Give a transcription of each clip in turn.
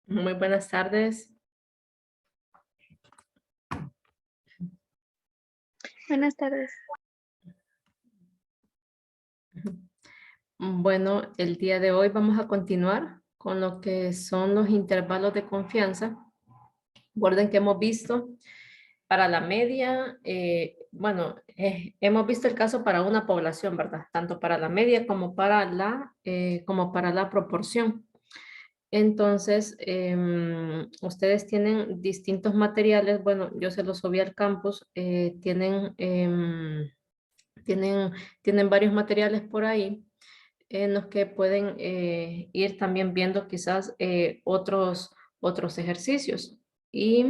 Muy buenas tardes. Buenas tardes. Bueno, el día de hoy vamos a continuar con lo que son los intervalos de confianza. Recuerden que hemos visto para la media, hemos visto el caso para una población, ¿verdad? Tanto para la media como para la proporción. Entonces, ustedes tienen distintos materiales. Bueno, yo se los subí al campus. Tienen, tienen varios materiales por ahí en los que pueden ir también viendo quizás otros ejercicios. Y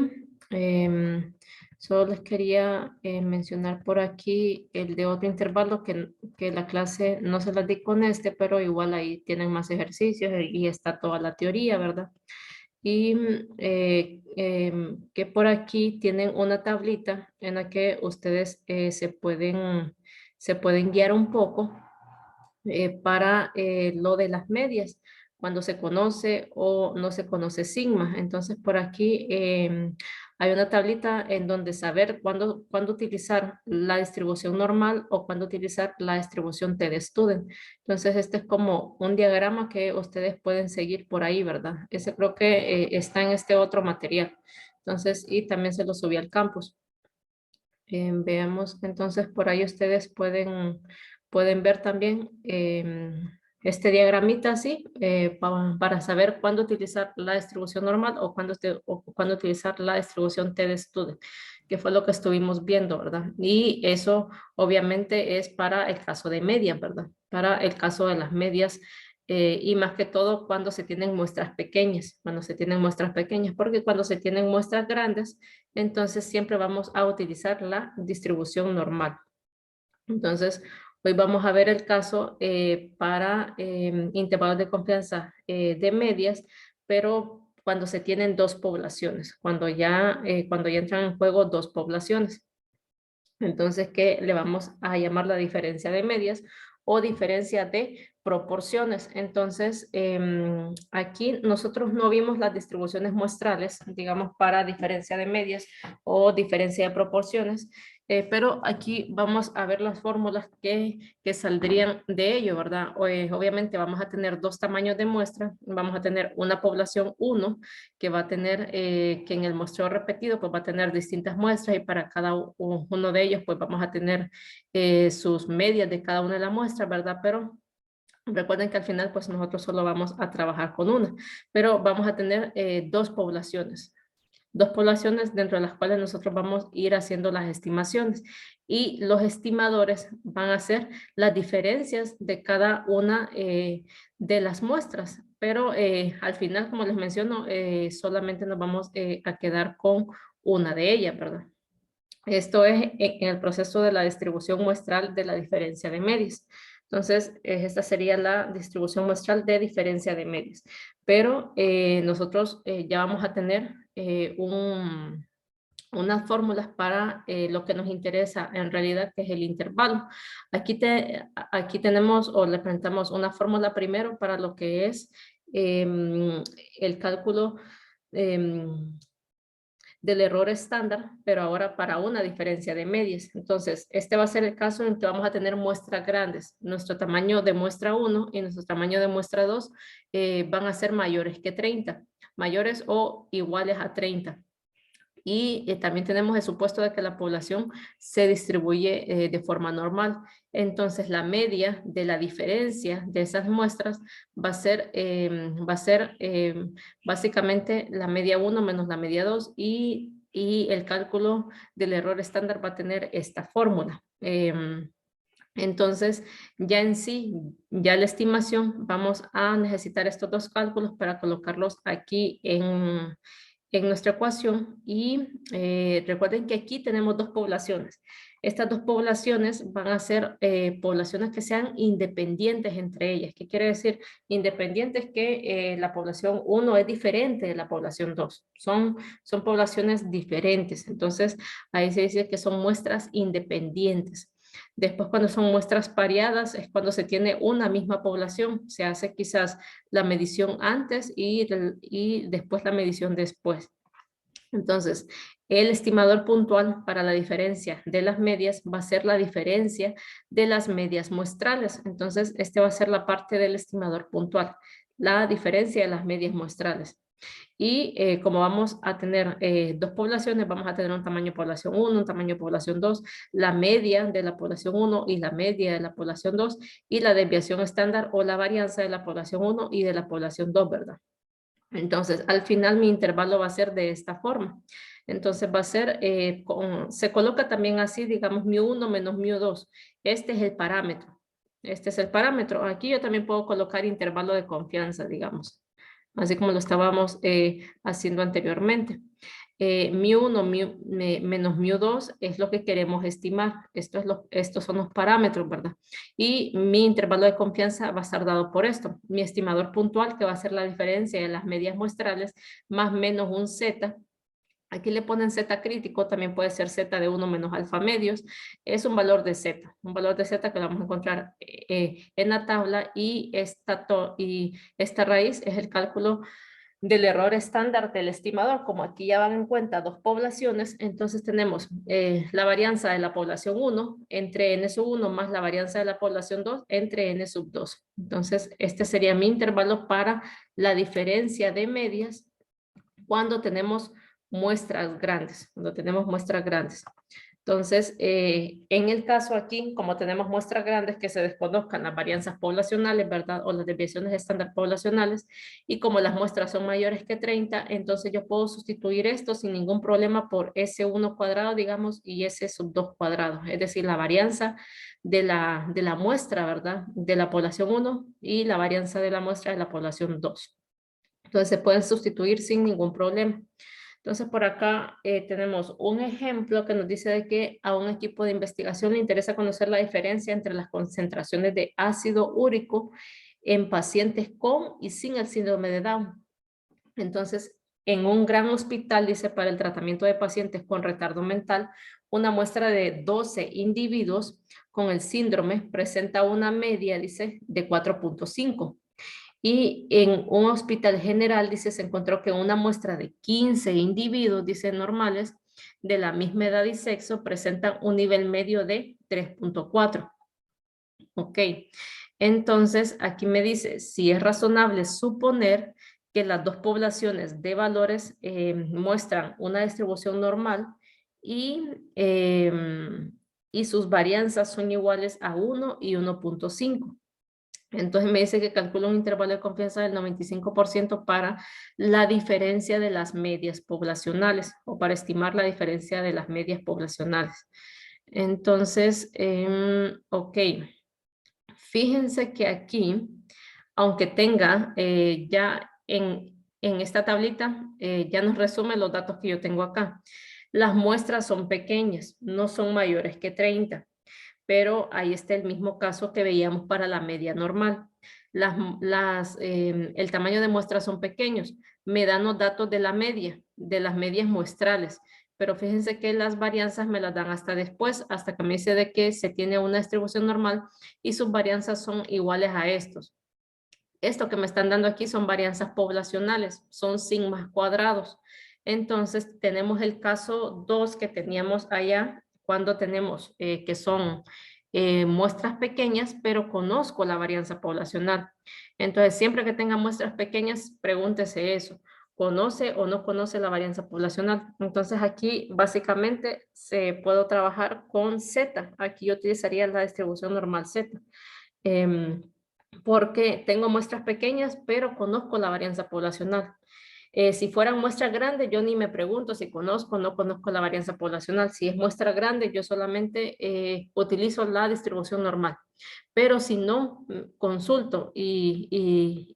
solo les quería mencionar por aquí el de otro intervalo que la clase no se las di con este, pero igual ahí tienen más ejercicios y está toda la teoría, ¿verdad? Y que por aquí tienen una tablita en la que ustedes se pueden guiar un poco para lo de las medias, cuando se conoce o no se conoce sigma. Entonces, por aquí hay una tablita en donde saber cuándo utilizar la distribución normal o cuándo utilizar la distribución T-de-Student. Entonces, este es como un diagrama que ustedes pueden seguir por ahí, ¿verdad? Ese creo que está en este otro material. Entonces, y también se lo subí al campus. Veamos, entonces por ahí ustedes pueden ver también este diagramita así para saber cuándo utilizar la distribución normal o cuándo utilizar la distribución T-de-Student, que fue lo que estuvimos viendo, ¿verdad? Y eso obviamente es para el caso de medias, ¿verdad? Para el caso de las medias y más que todo cuando se tienen muestras pequeñas, porque cuando se tienen muestras grandes, entonces siempre vamos a utilizar la distribución normal. Entonces, hoy vamos a ver el caso para intervalos de confianza de medias, pero cuando se tienen dos poblaciones, cuando ya entran en juego dos poblaciones. Entonces, ¿qué le vamos a llamar la diferencia de medias o diferencia de proporciones? Entonces, aquí nosotros no vimos las distribuciones muestrales, digamos, para diferencia de medias o diferencia de proporciones, pero aquí vamos a ver las fórmulas que saldrían de ello, ¿verdad? Obviamente vamos a tener dos tamaños de muestra, vamos a tener una población 1 que va a tener, que en el muestreo repetido, pues va a tener distintas muestras y para cada uno de ellos, pues vamos a tener sus medias de cada una de las muestras, ¿verdad? Pero recuerden que al final, pues nosotros solo vamos a trabajar con una, pero vamos a tener dos poblaciones dentro de las cuales nosotros vamos a ir haciendo las estimaciones y los estimadores van a hacer las diferencias de cada una de las muestras, pero al final, como les menciono, solamente nos vamos a quedar con una de ellas, ¿verdad? Esto es en el proceso de la distribución muestral de la diferencia de medias. Entonces, esta sería la distribución muestral de diferencia de medias. Pero nosotros ya vamos a tener unas fórmulas para lo que nos interesa en realidad, que es el intervalo. Aquí tenemos o le presentamos una fórmula primero para lo que es el cálculo del error estándar, pero ahora para una diferencia de medias. Entonces, este va a ser el caso en que vamos a tener muestras grandes. Nuestro tamaño de muestra 1 y nuestro tamaño de muestra 2 van a ser mayores que 30, mayores o iguales a 30. Y también tenemos el supuesto de que la población se distribuye de forma normal. Entonces, la media de la diferencia de esas muestras va a ser básicamente la media 1 menos la media 2 y el cálculo del error estándar va a tener esta fórmula. Entonces, ya en sí, ya la estimación, vamos a necesitar estos dos cálculos para colocarlos aquí en nuestra ecuación y recuerden que aquí tenemos dos poblaciones. Estas dos poblaciones van a ser poblaciones que sean independientes entre ellas. ¿Qué quiere decir? Independientes que la población 1 es diferente de la población 2. Son poblaciones diferentes. Entonces, ahí se dice que son muestras independientes. Después, cuando son muestras pareadas, es cuando se tiene una misma población. Se hace quizás la medición antes y después la medición después. Entonces, el estimador puntual para la diferencia de las medias va a ser la diferencia de las medias muestrales. Entonces, este va a ser la parte del estimador puntual, la diferencia de las medias muestrales. Y como vamos a tener dos poblaciones, vamos a tener un tamaño población 1, un tamaño población 2, la media de la población 1 y la media de la población 2 y la desviación estándar o la varianza de la población 1 y de la población 2, ¿verdad? Entonces, al final mi intervalo va a ser de esta forma. Entonces va a ser, se coloca también así, digamos, μ1 menos μ2. Este es el parámetro. Este es el parámetro. Aquí yo también puedo colocar intervalo de confianza, digamos. Así como lo estábamos haciendo anteriormente. μ1 menos μ2 es lo que queremos estimar. Estos son los parámetros, ¿verdad? Y mi intervalo de confianza va a estar dado por esto. Mi estimador puntual, que va a ser la diferencia de las medias muestrales, más menos un z. Aquí le ponen z crítico, también puede ser z de 1 menos alfa medios. Es un valor de z que lo vamos a encontrar en la tabla y esta raíz es el cálculo del error estándar del estimador. Como aquí ya van en cuenta dos poblaciones, entonces tenemos la varianza de la población 1 entre n sub 1 más la varianza de la población 2 entre n sub 2. Entonces, este sería mi intervalo para la diferencia de medias cuando tenemos muestras grandes, Entonces, en el caso aquí, como tenemos muestras grandes que se desconozcan las varianzas poblacionales, ¿verdad? O las desviaciones estándar poblacionales, y como las muestras son mayores que 30, entonces yo puedo sustituir esto sin ningún problema por S1 cuadrado, digamos, y S sub 2 cuadrado, es decir, la varianza de la muestra, ¿verdad? De la población 1 y la varianza de la muestra de la población 2. Entonces se pueden sustituir sin ningún problema. Entonces por acá tenemos un ejemplo que nos dice de que a un equipo de investigación le interesa conocer la diferencia entre las concentraciones de ácido úrico en pacientes con y sin el síndrome de Down. Entonces, en un gran hospital, dice, para el tratamiento de pacientes con retardo mental, una muestra de 12 individuos con el síndrome presenta una media, dice, de 4.5. Y en un hospital general, dice, se encontró que una muestra de 15 individuos, dice, normales, de la misma edad y sexo, presentan un nivel medio de 3.4. Ok, entonces aquí me dice, si es razonable suponer que las dos poblaciones de valores muestran una distribución normal y, y sus varianzas son iguales a 1 y 1.5. Entonces me dice que calcula un intervalo de confianza del 95% para la diferencia de las medias poblacionales o para estimar la diferencia de las medias poblacionales. Entonces, ok, fíjense que aquí, aunque tenga ya en esta tablita, ya nos resume los datos que yo tengo acá. Las muestras son pequeñas, no son mayores que 30. Pero ahí está el mismo caso que veíamos para la media normal. El tamaño de muestras son pequeños. Me dan los datos de la media, de las medias muestrales. Pero fíjense que las varianzas me las dan hasta después, hasta que me dice de que se tiene una distribución normal y sus varianzas son iguales a estos. Esto que me están dando aquí son varianzas poblacionales, son sigmas cuadrados. Entonces tenemos el caso 2 que teníamos allá cuando tenemos que son muestras pequeñas, pero conozco la varianza poblacional. Entonces siempre que tenga muestras pequeñas, pregúntese eso. ¿Conoce o no conoce la varianza poblacional? Entonces aquí básicamente se puedo trabajar con Z. Aquí yo utilizaría la distribución normal Z. Porque tengo muestras pequeñas, pero conozco la varianza poblacional. Si fueran muestras grandes, yo ni me pregunto si conozco o no conozco la varianza poblacional. Si es muestra grande, yo solamente utilizo la distribución normal. Pero si no, consulto y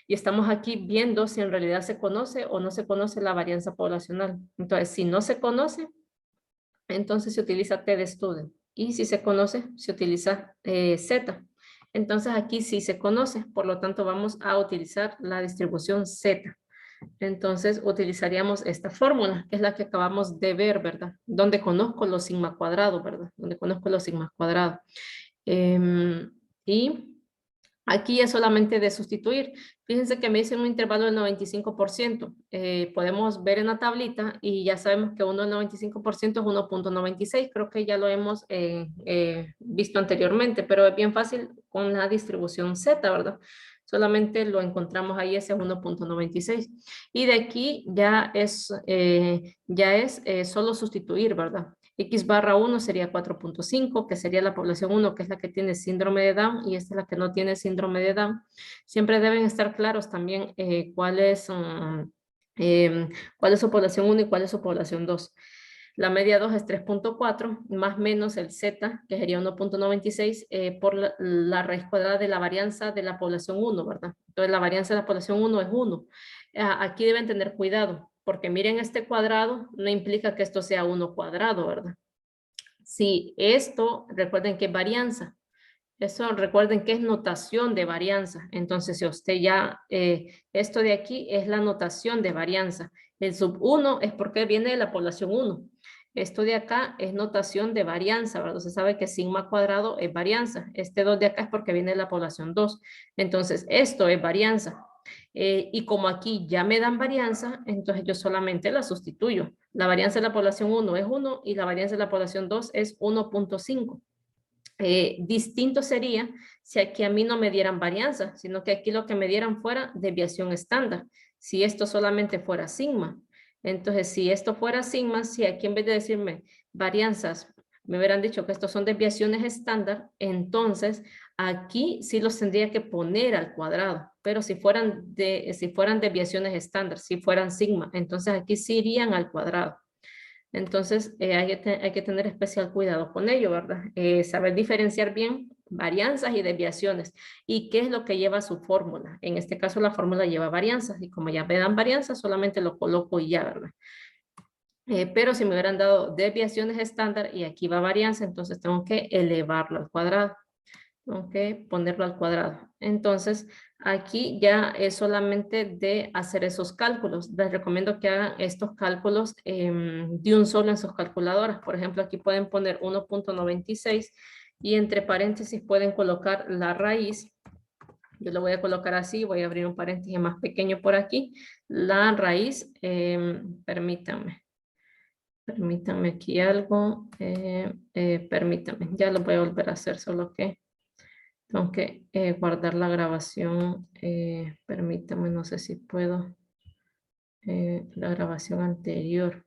estamos aquí viendo si en realidad se conoce o no se conoce la varianza poblacional. Entonces, si no se conoce, entonces se utiliza T de Student. Y si se conoce, se utiliza Z. Entonces aquí sí se conoce, por lo tanto vamos a utilizar la distribución Z. Entonces utilizaríamos esta fórmula, que es la que acabamos de ver, ¿verdad? Donde conozco los sigma cuadrados, ¿verdad? Donde conozco los sigma cuadrados. Y aquí es solamente de sustituir. Fíjense que me dicen un intervalo del 95%. Podemos ver en la tablita y ya sabemos que 1 del 95% es 1.96. Creo que ya lo hemos visto anteriormente, pero es bien fácil con la distribución Z, ¿verdad? Solamente lo encontramos ahí, ese 1.96. Y de aquí ya es solo sustituir, ¿verdad? X barra 1 sería 4.5, que sería la población 1, que es la que tiene síndrome de Down, y esta es la que no tiene síndrome de Down. Siempre deben estar claros también cuál es su población 1 y cuál es su población 2. La media 2 es 3.4, más menos el Z, que sería 1.96, por la raíz cuadrada de la varianza de la población 1, ¿verdad? Entonces la varianza de la población 1 es 1. Aquí deben tener cuidado, porque miren este cuadrado, no implica que esto sea 1 cuadrado, ¿verdad? Si esto, recuerden que es varianza. Eso recuerden que es notación de varianza. Entonces, si usted ya, esto de aquí es la notación de varianza. El sub 1 es porque viene de la población 1. Esto de acá es notación de varianza, ¿verdad? Usted sabe que sigma cuadrado es varianza. Este 2 de acá es porque viene de la población 2. Entonces, esto es varianza. Y como aquí ya me dan varianza, entonces yo solamente la sustituyo. La varianza de la población 1 es 1 y la varianza de la población 2 es 1.5. Distinto sería si aquí a mí no me dieran varianza, sino que aquí lo que me dieran fuera desviación estándar. Si esto solamente fuera sigma. Entonces, si esto fuera sigma, si aquí en vez de decirme varianzas, me hubieran dicho que estos son desviaciones estándar, entonces aquí sí los tendría que poner al cuadrado. Pero si fueran desviaciones estándar, si fueran sigma, entonces aquí sí irían al cuadrado. Entonces, hay que tener especial cuidado con ello, ¿verdad? Saber diferenciar bien varianzas y desviaciones. ¿Y qué es lo que lleva su fórmula? En este caso, la fórmula lleva varianzas. Y como ya me dan varianzas, solamente lo coloco y ya, ¿verdad? Pero si me hubieran dado desviaciones estándar y aquí va varianza, entonces tengo que elevarlo al cuadrado. Tengo que ponerlo al cuadrado. Entonces, aquí ya es solamente de hacer esos cálculos. Les recomiendo que hagan estos cálculos de un solo en sus calculadoras. Por ejemplo, aquí pueden poner 1.96 y entre paréntesis pueden colocar la raíz. Yo lo voy a colocar así, voy a abrir un paréntesis más pequeño por aquí. La raíz, permítanme aquí algo. Permítanme, ya lo voy a volver a hacer, solo que tengo que guardar la grabación. Permítame, no sé si puedo. La grabación anterior.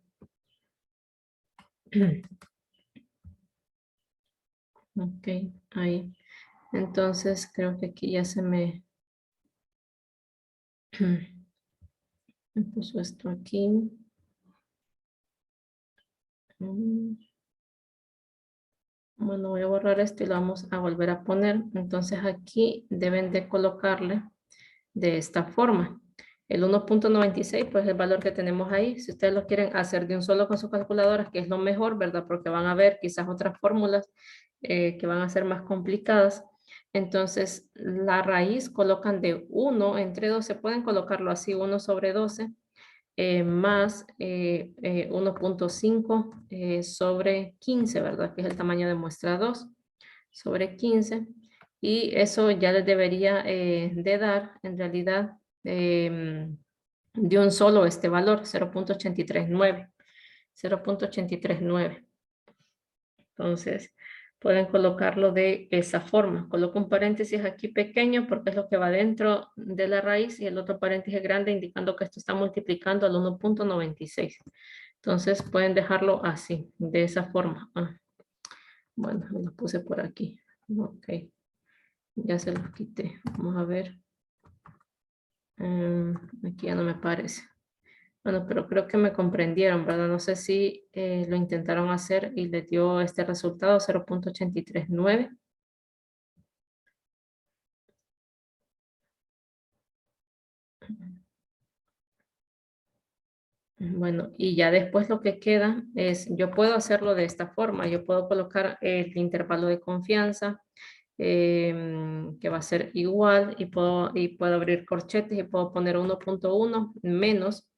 Ok, ahí. Entonces creo que aquí ya se me puso esto aquí. Bueno, voy a borrar esto y lo vamos a volver a poner. Entonces aquí deben de colocarle de esta forma. El 1.96, pues el valor que tenemos ahí. Si ustedes lo quieren hacer de un solo con sus calculadoras, que es lo mejor, ¿verdad? Porque van a ver quizás otras fórmulas que van a ser más complicadas. Entonces, la raíz colocan de 1 entre 12, pueden colocarlo así, 1 sobre 12, más 1.5 sobre 15, ¿verdad? Que es el tamaño de muestra 2 sobre 15. Y eso ya les debería de dar, en realidad, de un solo este valor, 0.839. 0.839. Entonces, pueden colocarlo de esa forma. Coloco un paréntesis aquí pequeño porque es lo que va dentro de la raíz y el otro paréntesis grande indicando que esto está multiplicando al 1.96. Entonces, pueden dejarlo así, de esa forma. Bueno, lo puse por aquí. Ok, ya se los quité. Vamos a ver. Aquí ya no me parece. Bueno, pero creo que me comprendieron, ¿verdad? No sé si lo intentaron hacer y les dio este resultado, 0.839. Bueno, y ya después lo que queda es, yo puedo hacerlo de esta forma, yo puedo colocar el intervalo de confianza, que va a ser igual y puedo abrir corchetes y puedo poner 1.1 menos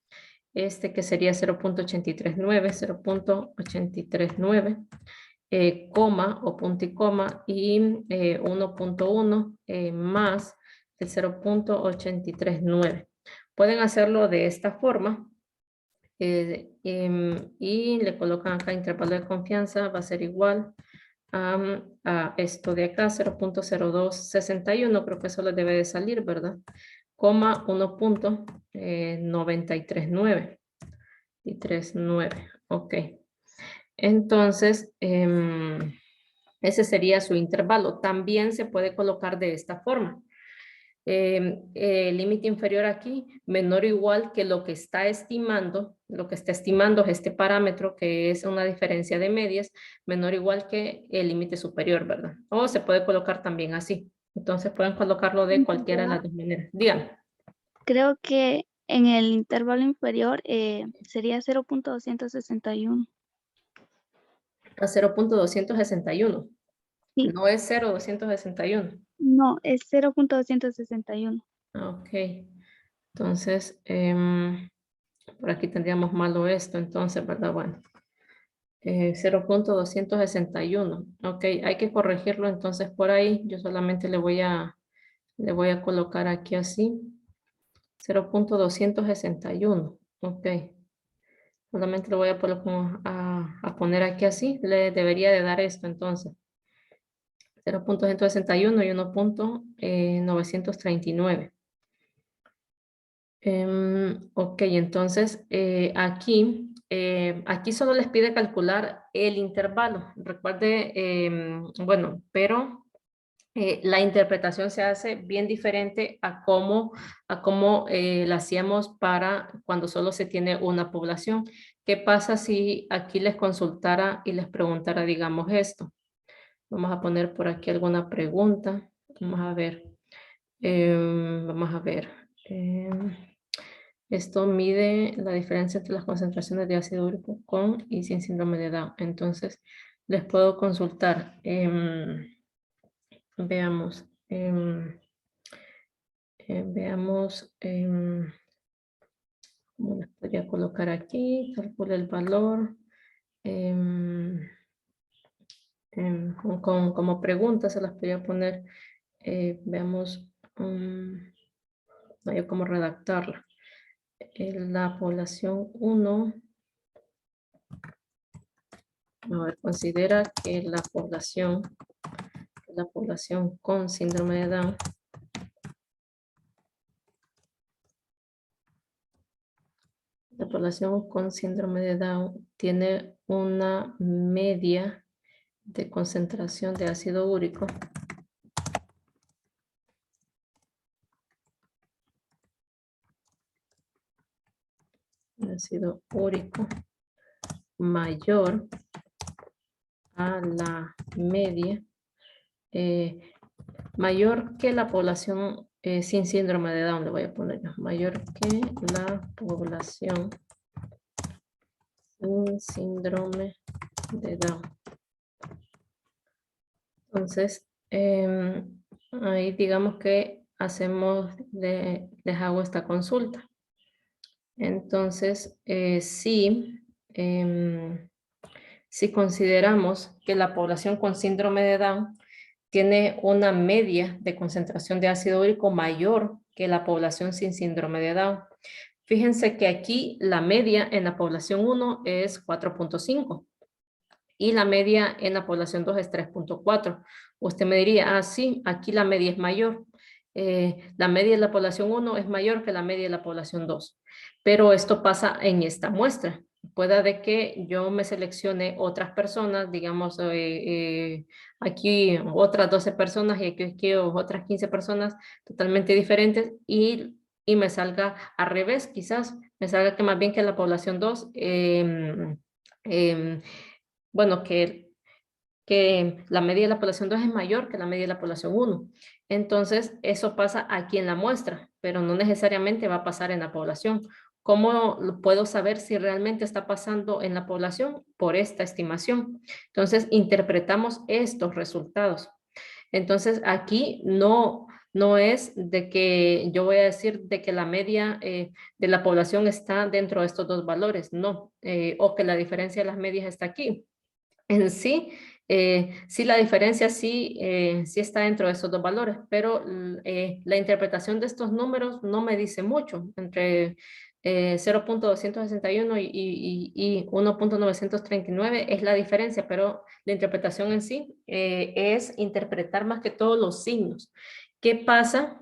este que sería 0.839, 0.839, coma o punto y coma y 1.1 más el 0.839. Pueden hacerlo de esta forma y le colocan acá intervalo de confianza, va a ser igual a esto de acá, 0.0261, creo que eso le debe de salir, ¿verdad? Coma 1.939. Y 39, ok. Entonces, ese sería su intervalo. También se puede colocar de esta forma. El límite inferior aquí, menor o igual que lo que está estimando es este parámetro que es una diferencia de medias, menor o igual que el límite superior, ¿verdad? O se puede colocar también así. Entonces pueden colocarlo de cualquiera de las dos maneras. Díganme. Creo que en el intervalo inferior sería 0.261. A 0.261. Sí, No es 0.261. no, es 0.261. Ok. Entonces, por aquí tendríamos malo esto, entonces, ¿verdad? Bueno, 0.261. Ok, hay que corregirlo entonces por ahí. Yo solamente le voy a colocar aquí así. 0.261. Ok. Solamente lo voy a, a poner aquí así. Le debería de dar esto entonces. 0.161 y 1.939. Ok, entonces aquí solo les pide calcular el intervalo. Recuerde, bueno, pero la interpretación se hace bien diferente a cómo la hacíamos para cuando solo se tiene una población. ¿Qué pasa si aquí les consultara y les preguntara, digamos, esto? Vamos a poner por aquí alguna pregunta. Vamos a ver. Vamos a ver. Esto mide la diferencia entre las concentraciones de ácido úrico con y sin síndrome de Down. Entonces, les puedo consultar. Veamos. Veamos. ¿Cómo les podría colocar aquí? Calcula el valor. Como pregunta se las podría poner. Veamos. No hay cómo redactarla. La población 1. A ver, considera que la población con síndrome de Down tiene una media de concentración de ácido úrico mayor a la media, mayor que la población sin síndrome de Down, le voy a poner yo, mayor que la población sin síndrome de Down. Entonces, ahí digamos que les hago esta consulta. Entonces, si consideramos que la población con síndrome de Down tiene una media de concentración de ácido úrico mayor que la población sin síndrome de Down. Fíjense que aquí la media en la población 1 es 4.5 y la media en la población 2 es 3.4. Usted me diría, sí, aquí la media es mayor. La media de la población 1 es mayor que la media de la población 2. Pero esto pasa en esta muestra. Puede de que yo me seleccione otras personas, digamos, aquí otras 12 personas y aquí otras 15 personas totalmente diferentes y me salga al revés, quizás. Me salga que más bien que la población 2 bueno, que la media de la población 2 es mayor que la media de la población 1. Entonces, eso pasa aquí en la muestra, pero no necesariamente va a pasar en la población. ¿Cómo puedo saber si realmente está pasando en la población? Por esta estimación. Entonces, interpretamos estos resultados. Entonces, aquí no es de que yo voy a decir de que la media de la población está dentro de estos dos valores, no, o que la diferencia de las medias está aquí. En sí, sí la diferencia sí está dentro de esos dos valores, pero la interpretación de estos números no me dice mucho, entre 0.261 y 1.939 es la diferencia, pero la interpretación en sí es interpretar más que todos los signos. ¿Qué pasa?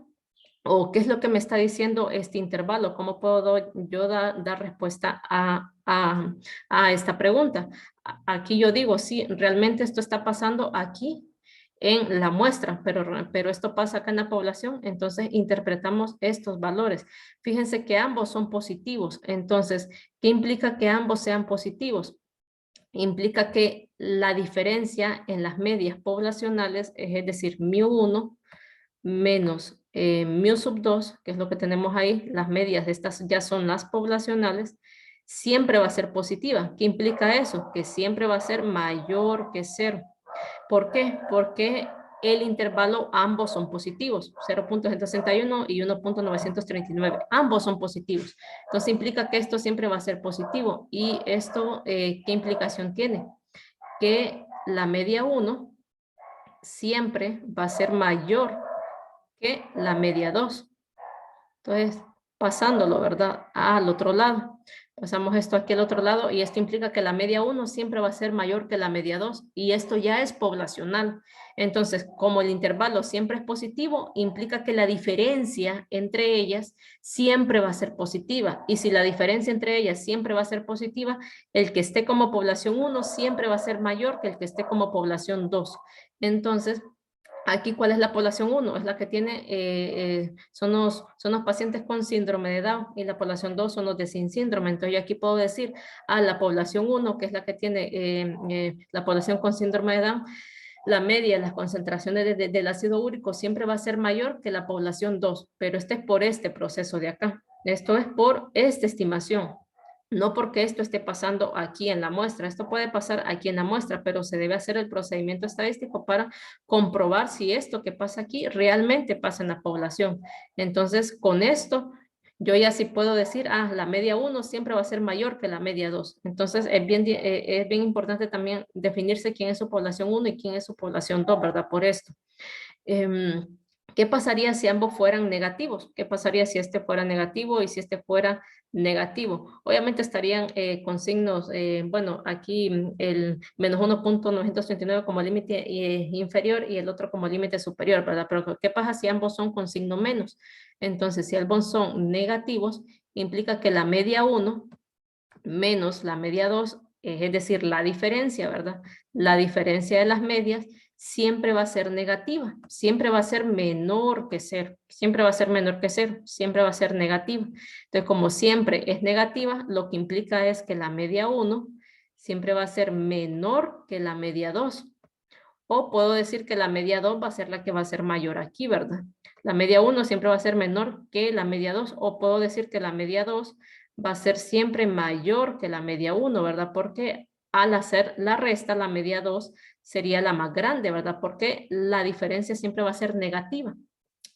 ¿O qué es lo que me está diciendo este intervalo? ¿Cómo puedo yo dar respuesta a esta pregunta? Aquí yo digo, sí, realmente esto está pasando aquí en la muestra, pero esto pasa acá en la población, entonces interpretamos estos valores. Fíjense que ambos son positivos, entonces, ¿qué implica que ambos sean positivos? Implica que la diferencia en las medias poblacionales, es decir, μ1 menos mu sub 2, que es lo que tenemos ahí, las medias de estas ya son las poblacionales, siempre va a ser positiva. ¿Qué implica eso? Que siempre va a ser mayor que 0. ¿Por qué? Porque el intervalo ambos son positivos, 0.161 y 1.939. Ambos son positivos. Entonces implica que esto siempre va a ser positivo. ¿Y esto qué implicación tiene? Que la media 1 siempre va a ser mayor que la media 2. Entonces, pasándolo, ¿verdad? Al otro lado. Pasamos esto aquí al otro lado y esto implica que la media 1 siempre va a ser mayor que la media 2 y esto ya es poblacional. Entonces, como el intervalo siempre es positivo, implica que la diferencia entre ellas siempre va a ser positiva. Y si la diferencia entre ellas siempre va a ser positiva, el que esté como población 1 siempre va a ser mayor que el que esté como población 2. Entonces, aquí, ¿cuál es la población 1? Es la que tiene, son los pacientes con síndrome de Down y la población 2 son los de sin síndrome. Entonces, yo aquí puedo decir a la población 1, que es la que tiene la población con síndrome de Down, la media, las concentraciones del ácido úrico siempre va a ser mayor que la población 2, pero este es por este proceso de acá. Esto es por esta estimación. No porque esto esté pasando aquí en la muestra. Esto puede pasar aquí en la muestra, pero se debe hacer el procedimiento estadístico para comprobar si esto que pasa aquí realmente pasa en la población. Entonces, con esto, yo ya sí puedo decir, la media 1 siempre va a ser mayor que la media 2. Entonces, es bien importante también definirse quién es su población 1 y quién es su población 2, ¿verdad? Por esto. ¿Qué pasaría si ambos fueran negativos? ¿Qué pasaría si este fuera negativo y si este fuera negativo? Obviamente estarían con signos, bueno, aquí el menos 1.939 como límite inferior y el otro como límite superior, ¿verdad? Pero ¿qué pasa si ambos son con signo menos? Entonces, si ambos son negativos, implica que la media 1 menos la media 2, es decir, la diferencia, ¿verdad? La diferencia de las medias siempre va a ser negativa, siempre va a ser menor que 0, siempre va a ser menor que 0, siempre va a ser negativa. Entonces, como siempre es negativa, lo que implica es que la media 1 siempre va a ser menor que la media 2. O puedo decir que la media 2 va a ser la que va a ser mayor aquí, ¿verdad? La media 1 siempre va a ser menor que la media 2. O puedo decir que la media 2 va a ser siempre mayor que la media 1, ¿verdad? Porque al hacer la resta, la media 2 sería la más grande, ¿verdad? Porque la diferencia siempre va a ser negativa.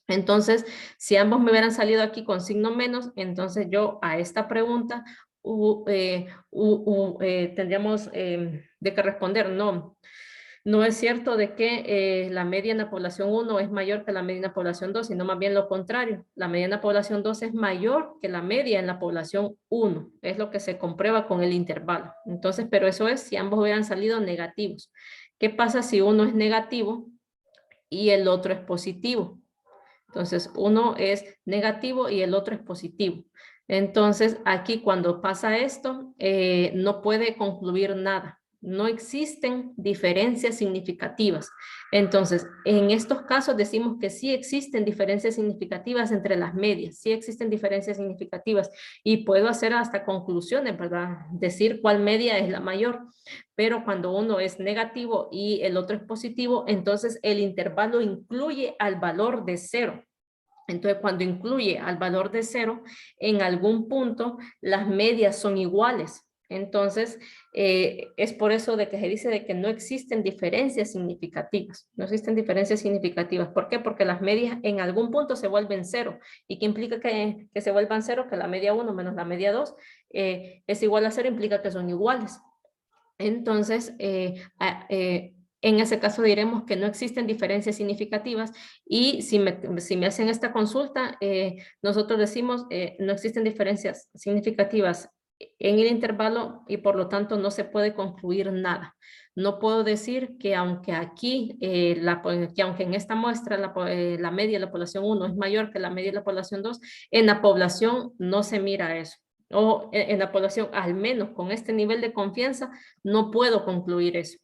Entonces, si ambos me hubieran salido aquí con signo menos, entonces yo a esta pregunta tendríamos de que responder, no. No es cierto de que la media en la población 1 es mayor que la media en la población 2, sino más bien lo contrario. La media en la población 2 es mayor que la media en la población 1. Es lo que se comprueba con el intervalo. Entonces, pero eso es si ambos hubieran salido negativos. ¿Qué pasa si uno es negativo y el otro es positivo? Entonces, uno es negativo y el otro es positivo. Entonces, aquí cuando pasa esto, no puede concluir nada. No existen diferencias significativas. Entonces, en estos casos decimos que sí existen diferencias significativas entre las medias, sí existen diferencias significativas y puedo hacer hasta conclusiones, ¿verdad? Decir cuál media es la mayor, pero cuando uno es negativo y el otro es positivo, entonces el intervalo incluye al valor de 0. Entonces, cuando incluye al valor de 0, en algún punto las medias son iguales. Entonces, es por eso de que se dice de que no existen diferencias significativas. No existen diferencias significativas. ¿Por qué? Porque las medias en algún punto se vuelven cero. ¿Y qué implica que se vuelvan cero? Que la media 1 menos la media 2 es igual a cero, implica que son iguales. Entonces, en ese caso diremos que no existen diferencias significativas y si me hacen esta consulta, nosotros decimos no existen diferencias significativas en el intervalo y por lo tanto no se puede concluir nada. No puedo decir que aunque aquí, que aunque en esta muestra la media de la población 1 es mayor que la media de la población 2, en la población no se mira eso. O en la población, al menos con este nivel de confianza, no puedo concluir eso.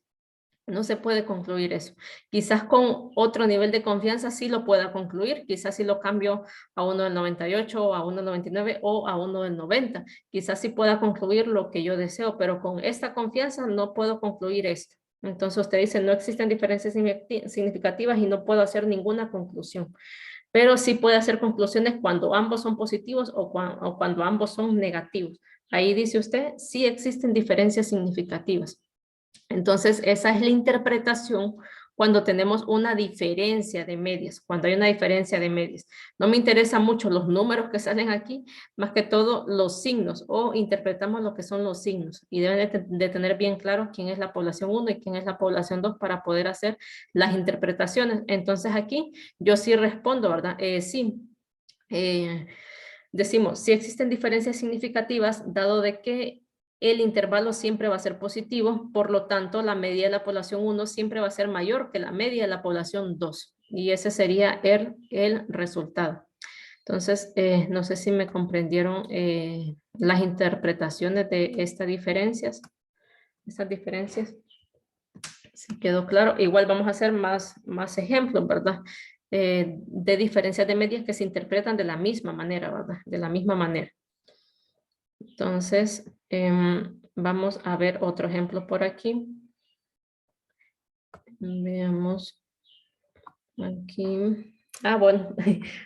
No se puede concluir eso. Quizás con otro nivel de confianza sí lo pueda concluir. Quizás si lo cambio a uno del 98 o a uno del 99 o a uno del 90. Quizás sí pueda concluir lo que yo deseo, pero con esta confianza no puedo concluir esto. Entonces usted dice no existen diferencias significativas y no puedo hacer ninguna conclusión. Pero sí puede hacer conclusiones cuando ambos son positivos o cuando ambos son negativos. Ahí dice usted, sí existen diferencias significativas. Entonces, esa es la interpretación cuando tenemos una diferencia de medias, cuando hay una diferencia de medias. No me interesan mucho los números que salen aquí, más que todo los signos, o interpretamos lo que son los signos. Y deben de tener bien claro quién es la población 1 y quién es la población 2 para poder hacer las interpretaciones. Entonces, aquí yo sí respondo, ¿verdad? Sí. Decimos, si existen diferencias significativas, dado de que el intervalo siempre va a ser positivo, por lo tanto, la media de la población 1 siempre va a ser mayor que la media de la población 2. Y ese sería el resultado. Entonces, no sé si me comprendieron las interpretaciones de estas diferencias. Estas diferencias. Si quedó claro. Igual vamos a hacer más ejemplos, ¿verdad? De diferencias de medias que se interpretan de la misma manera, ¿verdad? De la misma manera. Entonces, vamos a ver otro ejemplo por aquí. Veamos. Aquí. Ah, bueno,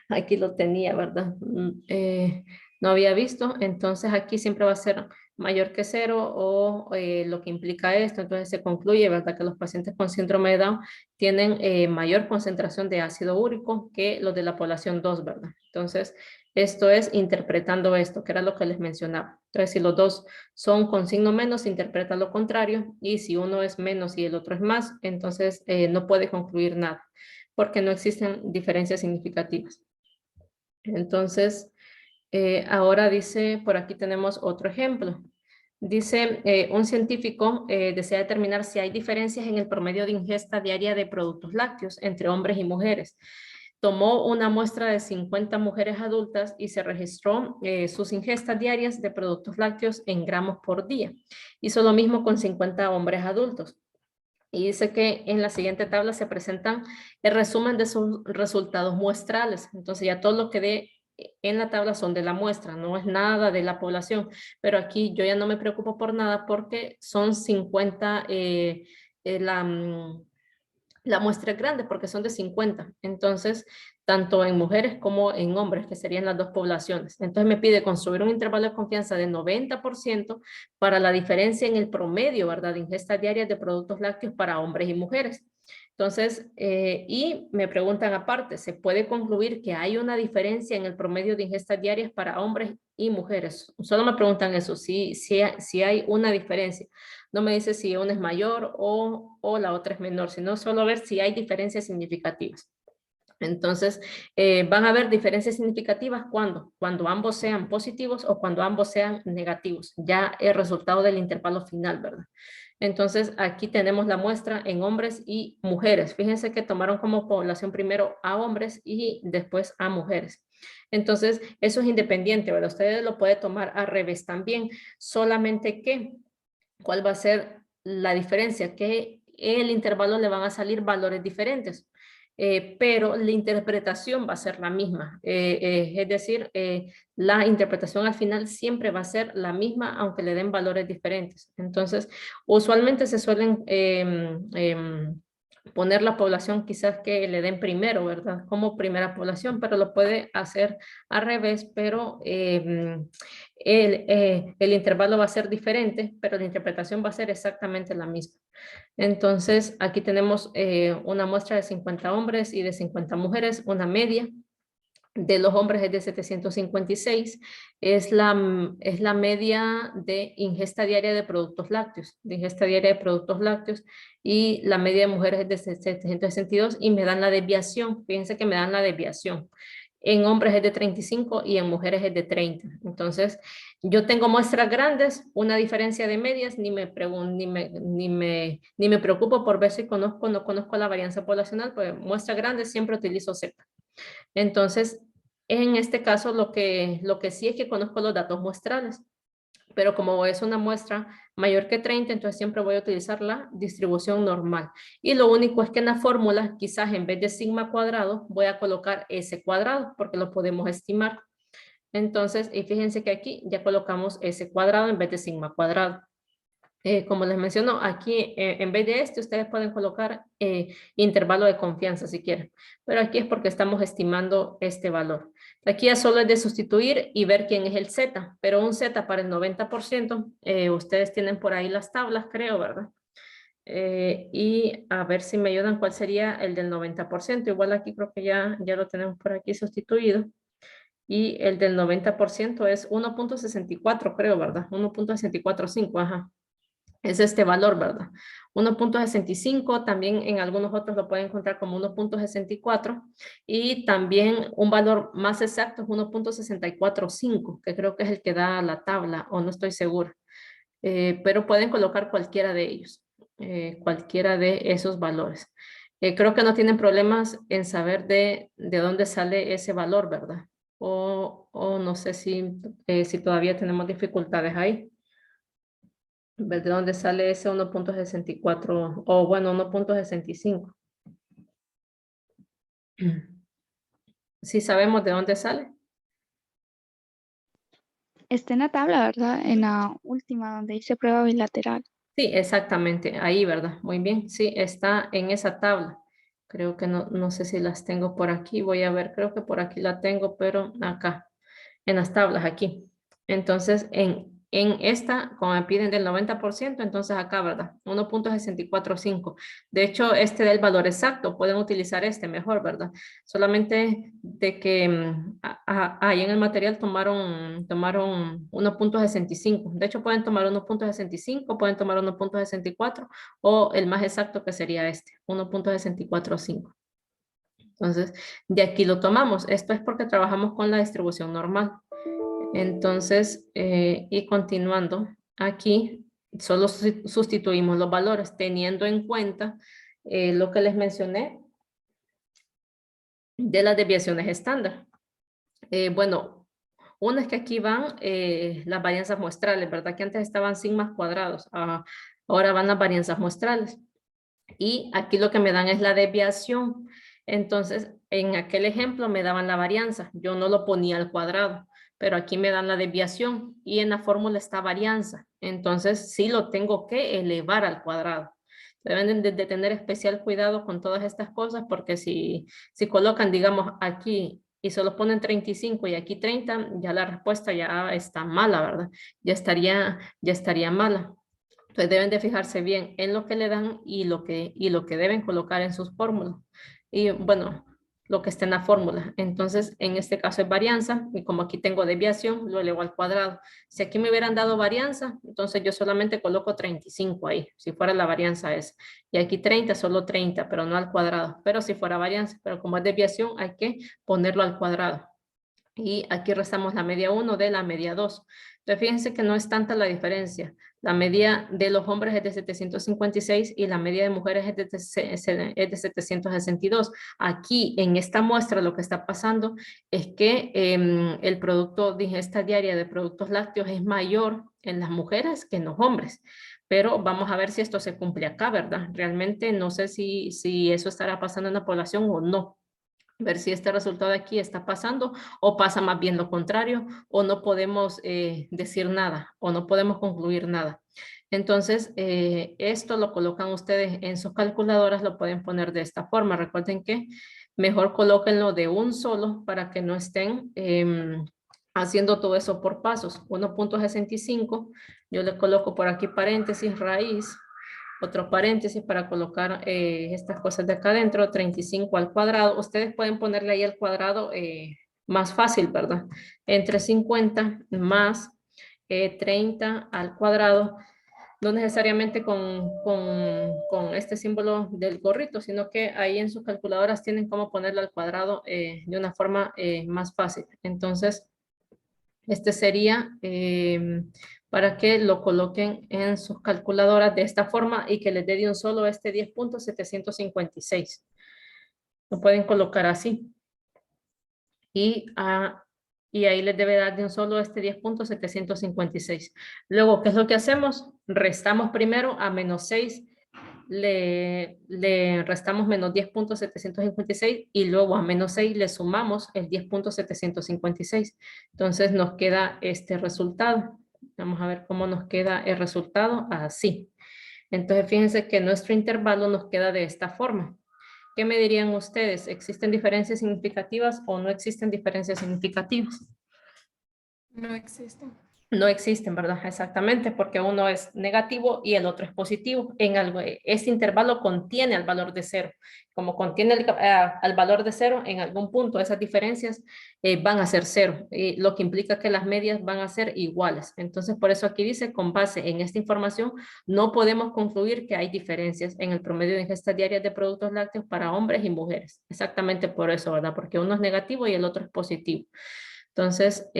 aquí lo tenía, ¿verdad? No había visto. Entonces, aquí siempre va a ser mayor que 0 o lo que implica esto. Entonces, se concluye, ¿verdad? Que los pacientes con síndrome de Down tienen mayor concentración de ácido úrico que los de la población 2, ¿verdad? Entonces, esto es interpretando esto, que era lo que les mencionaba. Entonces, si los dos son con signo menos, se interpreta lo contrario. Y si uno es menos y el otro es más, entonces no puede concluir nada, porque no existen diferencias significativas. Entonces, ahora dice, por aquí tenemos otro ejemplo. Dice, un científico desea determinar si hay diferencias en el promedio de ingesta diaria de productos lácteos entre hombres y mujeres. Tomó una muestra de 50 mujeres adultas y se registró sus ingestas diarias de productos lácteos en gramos por día. Hizo lo mismo con 50 hombres adultos. Y dice que en la siguiente tabla se presentan el resumen de sus resultados muestrales. Entonces ya todo lo que dé en la tabla son de la muestra, no es nada de la población. Pero aquí yo ya no me preocupo por nada porque son 50, la muestra es grande porque son de 50. Entonces, tanto en mujeres como en hombres, que serían las dos poblaciones. Entonces me pide construir un intervalo de confianza de 90% para la diferencia en el promedio, ¿verdad? De ingesta diaria de productos lácteos para hombres y mujeres. Entonces, y me preguntan aparte, ¿se puede concluir que hay una diferencia en el promedio de ingestas diarias para hombres y mujeres? Solo me preguntan eso, si hay una diferencia. No me dice si una es mayor o la otra es menor, sino solo ver si hay diferencias significativas. Entonces, van a haber diferencias significativas cuando ambos sean positivos o cuando ambos sean negativos. Ya el resultado del intervalo final, ¿verdad? Entonces, aquí tenemos la muestra en hombres y mujeres. Fíjense que tomaron como población primero a hombres y después a mujeres. Entonces, eso es independiente, ¿verdad? Ustedes lo pueden tomar al revés también, solamente que, ¿cuál va a ser la diferencia? Que en el intervalo le van a salir valores diferentes. Pero la interpretación va a ser la misma. Es decir, la interpretación al final siempre va a ser la misma, aunque le den valores diferentes. Entonces, usualmente se suelen poner la población quizás que le den primero, ¿verdad? Como primera población, pero lo puede hacer al revés, pero el intervalo va a ser diferente, pero la interpretación va a ser exactamente la misma. Entonces, aquí tenemos una muestra de 50 hombres y de 50 mujeres, una media. De los hombres es de 756, es la media de ingesta diaria de productos lácteos, y la media de mujeres es de 762 y me dan la desviación, fíjense que me dan la desviación. En hombres es de 35 y en mujeres es de 30. Entonces, yo tengo muestras grandes, una diferencia de medias, ni me preocupo por ver si conozco o no conozco la varianza poblacional, pues muestras grandes siempre utilizo Z. Entonces, en este caso, lo que sí es que conozco los datos muestrales, pero como es una muestra mayor que 30, entonces siempre voy a utilizar la distribución normal. Y lo único es que en la fórmula, quizás en vez de sigma cuadrado, voy a colocar S cuadrado, porque lo podemos estimar. Entonces, y fíjense que aquí ya colocamos S cuadrado en vez de sigma cuadrado. Como les menciono, aquí en vez de este, ustedes pueden colocar intervalo de confianza si quieren. Pero aquí es porque estamos estimando este valor. Aquí ya solo es de sustituir y ver quién es el Z. Pero un Z para el 90%, ustedes tienen por ahí las tablas, creo, ¿verdad? Y a ver si me ayudan cuál sería el del 90%. Igual aquí creo que ya lo tenemos por aquí sustituido. Y el del 90% es 1.64, creo, ¿verdad? 1.645, ajá. Es este valor, ¿verdad? 1.65, también en algunos otros lo pueden encontrar como 1.64 y también un valor más exacto es 1.645, que creo que es el que da la tabla, o no estoy segura. Pero pueden colocar cualquiera de ellos, cualquiera de esos valores. Creo que no tienen problemas en saber de dónde sale ese valor, ¿verdad? O no sé si todavía tenemos dificultades ahí. Ver de dónde sale ese 1.64 o bueno, 1.65. Sí sabemos de dónde sale. Está en la tabla, ¿verdad? En la última, donde dice prueba bilateral. Sí, exactamente, ahí, ¿verdad? Muy bien, sí, está en esa tabla. Creo que no sé si las tengo por aquí, voy a ver, creo que por aquí la tengo, pero acá, en las tablas aquí. Entonces, en esta, como me piden del 90%, entonces acá, ¿verdad? 1.645. De hecho, este da el valor exacto, pueden utilizar este mejor, ¿verdad? Solamente de que ahí en el material tomaron 1.65. De hecho, pueden tomar 1.65, pueden tomar 1.64 o el más exacto que sería este, 1.645. Entonces, de aquí lo tomamos. Esto es porque trabajamos con la distribución normal. Entonces, y continuando, aquí solo sustituimos los valores teniendo en cuenta lo que les mencioné de las desviaciones estándar. Bueno, una es que aquí van las varianzas muestrales, ¿verdad? Que antes estaban sigmas cuadrados, ahora van las varianzas muestrales. Y aquí lo que me dan es la desviación. Entonces, en aquel ejemplo me daban la varianza. Yo no lo ponía al cuadrado, pero aquí me dan la desviación y en la fórmula está varianza. Entonces, sí lo tengo que elevar al cuadrado. Deben de tener especial cuidado con todas estas cosas porque si colocan, digamos, aquí y solo ponen 35 y aquí 30, ya la respuesta ya está mala, ¿verdad? Ya estaría mala. Entonces deben de fijarse bien en lo que le dan y lo que deben colocar en sus fórmulas. Y bueno, lo que está en la fórmula. Entonces, en este caso es varianza y como aquí tengo desviación, lo elevo al cuadrado. Si aquí me hubieran dado varianza, entonces yo solamente coloco 35 ahí, si fuera la varianza esa. Y aquí 30, solo 30, pero no al cuadrado. Pero si fuera varianza, pero como es desviación, hay que ponerlo al cuadrado. Y aquí restamos la media 1 de la media 2. Entonces, fíjense que no es tanta la diferencia. La media de los hombres es de 756 y la media de mujeres es de 762. Aquí, en esta muestra, lo que está pasando es que el producto de ingesta diaria de productos lácteos es mayor en las mujeres que en los hombres. Pero vamos a ver si esto se cumple acá, ¿verdad? Realmente no sé si eso estará pasando en la población o no. ver si este resultado de aquí está pasando o pasa más bien lo contrario o no podemos decir nada o no podemos concluir nada. Entonces, esto lo colocan ustedes en sus calculadoras, lo pueden poner de esta forma. Recuerden que mejor colóquenlo de un solo para que no estén haciendo todo eso por pasos. 1.65, yo le coloco por aquí paréntesis, raíz, otro paréntesis para colocar estas cosas de acá adentro, 35 al cuadrado. Ustedes pueden ponerle ahí al cuadrado más fácil, ¿verdad? Entre 50 más 30 al cuadrado, no necesariamente con este símbolo del gorrito, sino que ahí en sus calculadoras tienen cómo ponerlo al cuadrado de una forma más fácil. Entonces, este sería para que lo coloquen en sus calculadoras de esta forma y que les dé de un solo este 10.756. Lo pueden colocar así. Y ahí les debe dar de un solo este 10.756. Luego, ¿qué es lo que hacemos? Restamos primero a menos 6. Le restamos menos 10.756 y luego a menos 6 le sumamos el 10.756. Entonces nos queda este resultado. Vamos a ver cómo nos queda el resultado así. Entonces fíjense que nuestro intervalo nos queda de esta forma. ¿Qué me dirían ustedes? ¿Existen diferencias significativas o no existen diferencias significativas? No existen. No existen, ¿verdad? Exactamente, porque uno es negativo y el otro es positivo. Este intervalo contiene al valor de cero. Como contiene al valor de cero, en algún punto esas diferencias van a ser cero, lo que implica que las medias van a ser iguales. Entonces, por eso aquí dice, con base en esta información, no podemos concluir que hay diferencias en el promedio de ingestas diarias de productos lácteos para hombres y mujeres. Exactamente por eso, ¿verdad? Porque uno es negativo y el otro es positivo. Entonces,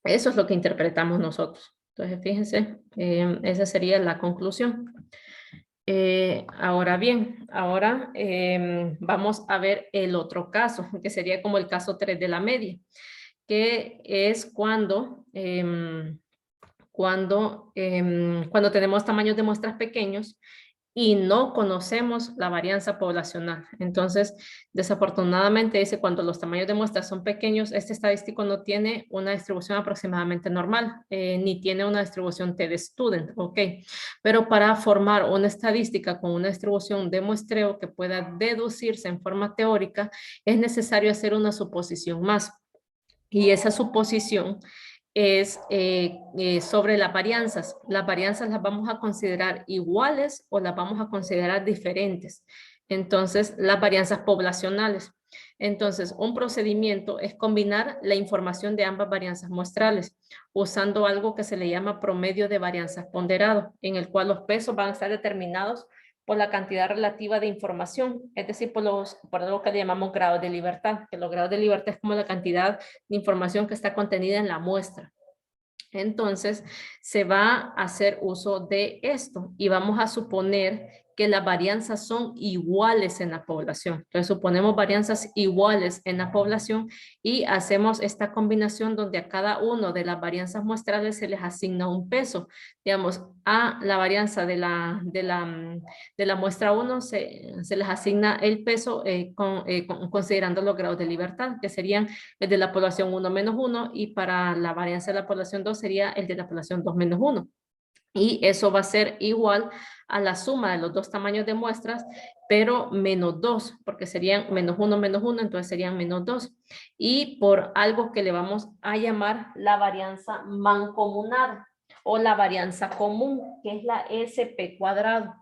eso es lo que interpretamos nosotros. Entonces, fíjense, esa sería la conclusión. Ahora bien, ahora vamos a ver el otro caso, que sería como el caso 3 de la media, que es cuando tenemos tamaños de muestras pequeños y no conocemos la varianza poblacional. Entonces, desafortunadamente dice cuando los tamaños de muestras son pequeños, este estadístico no tiene una distribución aproximadamente normal, ni tiene una distribución T-de-student, ¿ok? Pero para formar una estadística con una distribución de muestreo que pueda deducirse en forma teórica, es necesario hacer una suposición más. Y esa suposición es sobre las varianzas. Las varianzas las vamos a considerar iguales o las vamos a considerar diferentes. Entonces, las varianzas poblacionales. Entonces, un procedimiento es combinar la información de ambas varianzas muestrales usando algo que se le llama promedio de varianzas ponderado, en el cual los pesos van a estar determinados por la cantidad relativa de información, es decir, por lo que le llamamos grados de libertad, que los grados de libertad es como la cantidad de información que está contenida en la muestra. Entonces, se va a hacer uso de esto y vamos a suponer que las varianzas son iguales en la población. Entonces, suponemos varianzas iguales en la población y hacemos esta combinación donde a cada uno de las varianzas muestrales se les asigna un peso. Digamos, a la varianza de la muestra 1 se les asigna el peso considerando los grados de libertad, que serían el de la población 1 menos 1, y para la varianza de la población 2 sería el de la población 2 menos 1. Y eso va a ser igual a la suma de los dos tamaños de muestras, pero menos 2, porque serían menos 1, entonces serían menos 2. Y por algo que le vamos a llamar la varianza mancomunada o la varianza común, que es la SP cuadrado.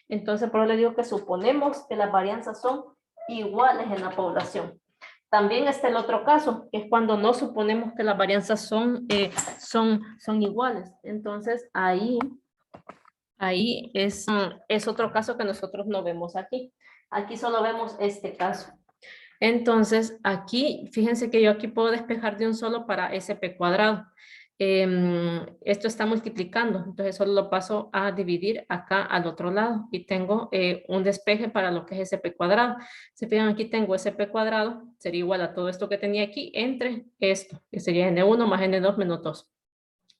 Entonces, por eso le digo que suponemos que las varianzas son iguales en la población. También está el otro caso, que es cuando no suponemos que las varianzas son iguales. Entonces, ahí es otro caso que nosotros no vemos aquí. Aquí solo vemos este caso. Entonces, aquí, fíjense que yo aquí puedo despejar de un solo para SP cuadrado. Esto está multiplicando, entonces solo lo paso a dividir acá al otro lado y tengo un despeje para lo que es SP cuadrado. Se fijan, aquí tengo SP cuadrado, sería igual a todo esto que tenía aquí entre esto, que sería N1 más N2 menos 2.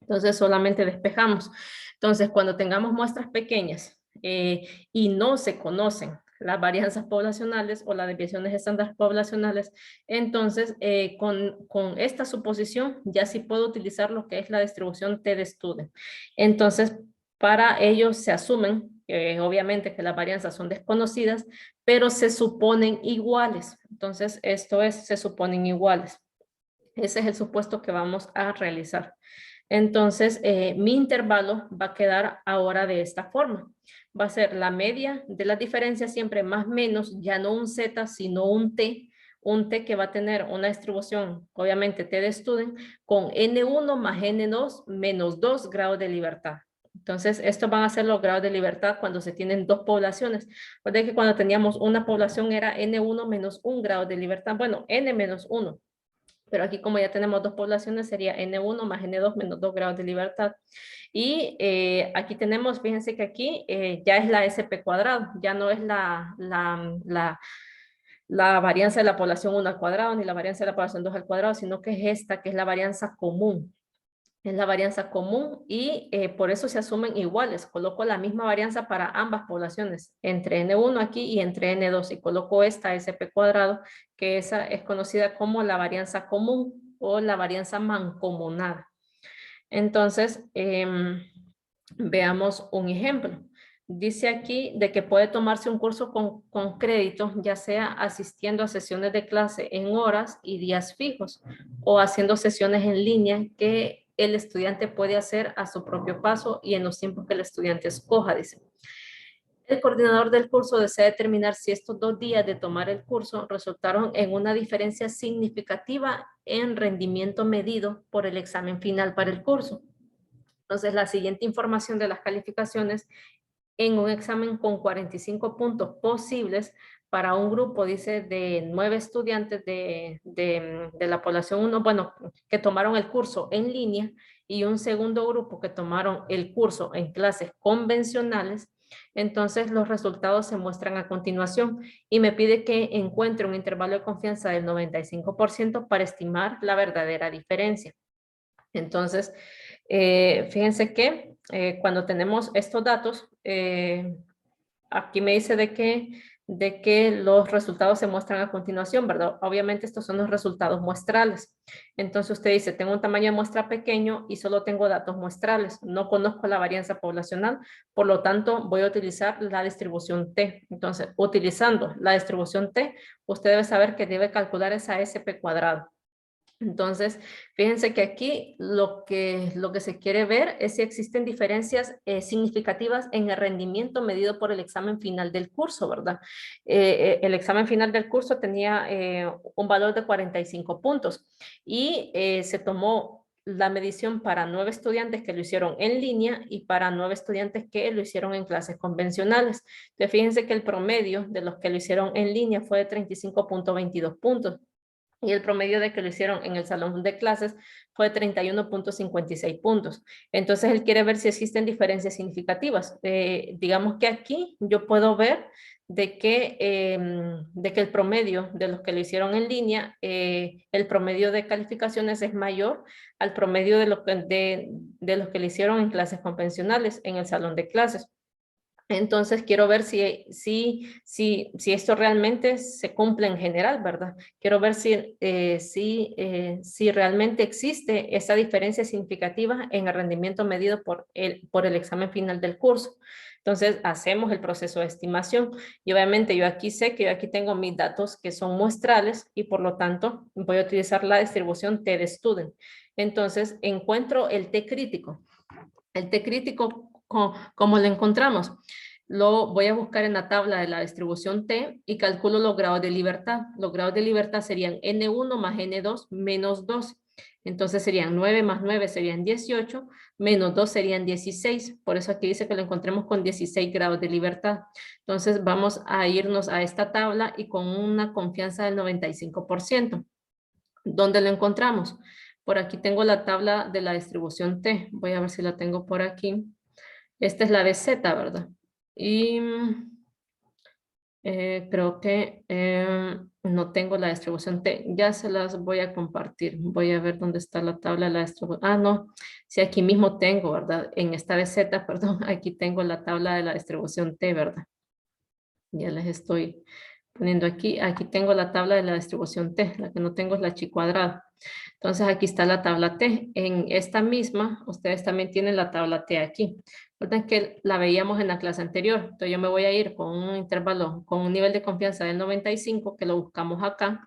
Entonces solamente despejamos. Entonces cuando tengamos muestras pequeñas y no se conocen las varianzas poblacionales o las desviaciones estándar poblacionales. Entonces, con esta suposición ya sí puedo utilizar lo que es la distribución T de Student. Entonces, para ellos se asumen, obviamente, que las varianzas son desconocidas, pero se suponen iguales. Entonces, esto es, se suponen iguales. Ese es el supuesto que vamos a realizar. Entonces, mi intervalo va a quedar ahora de esta forma. Va a ser la media de las diferencias siempre más menos, ya no un Z, sino un T que va a tener una distribución, obviamente T de Student, con N1 más N2 menos 2 grados de libertad. Entonces, estos van a ser los grados de libertad cuando se tienen dos poblaciones. Recuerden que cuando teníamos una población era N1 menos 1 grado de libertad. Bueno, N menos 1. Pero aquí como ya tenemos dos poblaciones sería N1 más N2 menos 2 grados de libertad. Y aquí tenemos, fíjense que aquí ya es la SP cuadrado, ya no es la varianza de la población 1 al cuadrado ni la varianza de la población 2 al cuadrado, sino que es esta, que es la varianza común. Es la varianza común y por eso se asumen iguales. Coloco la misma varianza para ambas poblaciones, entre N1 aquí y entre N2. Y coloco esta SP cuadrado, que esa es conocida como la varianza común o la varianza mancomunada. Entonces, veamos un ejemplo. Dice aquí de que puede tomarse un curso con crédito, ya sea asistiendo a sesiones de clase en horas y días fijos o haciendo sesiones en línea que el estudiante puede hacer a su propio paso y en los tiempos que el estudiante escoja, dice. El coordinador del curso desea determinar si estos 2 días de tomar el curso resultaron en una diferencia significativa en rendimiento medido por el examen final para el curso. Entonces, la siguiente información de las calificaciones en un examen con 45 puntos posibles para un grupo, dice, de 9 estudiantes de la población 1, bueno, que tomaron el curso en línea y un segundo grupo que tomaron el curso en clases convencionales. Entonces, los resultados se muestran a continuación y me pide que encuentre un intervalo de confianza del 95% para estimar la verdadera diferencia. Entonces, fíjense que cuando tenemos estos datos, aquí me dice de que los resultados se muestran a continuación, ¿verdad? Obviamente estos son los resultados muestrales. Entonces usted dice, tengo un tamaño de muestra pequeño y solo tengo datos muestrales. No conozco la varianza poblacional, por lo tanto voy a utilizar la distribución T. Entonces, utilizando la distribución T, usted debe saber que debe calcular esa SP cuadrado. Entonces, fíjense que aquí lo que se quiere ver es si existen diferencias significativas en el rendimiento medido por el examen final del curso, ¿verdad? El examen final del curso tenía un valor de 45 puntos y se tomó la medición para 9 estudiantes que lo hicieron en línea y para 9 estudiantes que lo hicieron en clases convencionales. Entonces, fíjense que el promedio de los que lo hicieron en línea fue de 35.22 puntos. Y el promedio de que lo hicieron en el salón de clases fue 31.56 puntos. Entonces, él quiere ver si existen diferencias significativas. Digamos que aquí yo puedo ver de que el promedio de los que lo hicieron en línea, el promedio de calificaciones es mayor al promedio de los que lo hicieron en clases convencionales, en el salón de clases. Entonces, quiero ver si esto realmente se cumple en general, ¿verdad? Quiero ver si realmente existe esa diferencia significativa en el rendimiento medido por el examen final del curso. Entonces, hacemos el proceso de estimación. Y obviamente yo aquí sé que yo aquí tengo mis datos que son muestrales y por lo tanto voy a utilizar la distribución T de Student. Entonces, encuentro el T crítico. El T crítico, ¿cómo lo encontramos? Lo voy a buscar en la tabla de la distribución T y calculo los grados de libertad. Los grados de libertad serían N1 más N2 menos 2. Entonces serían 9 más 9 serían 18, menos 2 serían 16. Por eso aquí dice que lo encontremos con 16 grados de libertad. Entonces vamos a irnos a esta tabla y con una confianza del 95%. ¿Dónde lo encontramos? Por aquí tengo la tabla de la distribución T. Voy a ver si la tengo por aquí. Esta es la de Z, ¿verdad? Y creo que no tengo la distribución T. Ya se las voy a compartir. Voy a ver dónde está la tabla de la distribución. Ah, no. Sí, aquí mismo tengo, ¿verdad? En esta de Z, perdón, aquí tengo la tabla de la distribución T, ¿verdad? Ya les estoy poniendo aquí. Aquí tengo la tabla de la distribución T. La que no tengo es la chi cuadrada. Entonces aquí está la tabla T. En esta misma, ustedes también tienen la tabla T aquí. Recuerden que la veíamos en la clase anterior. Entonces yo me voy a ir con un intervalo, con un nivel de confianza del 95, que lo buscamos acá.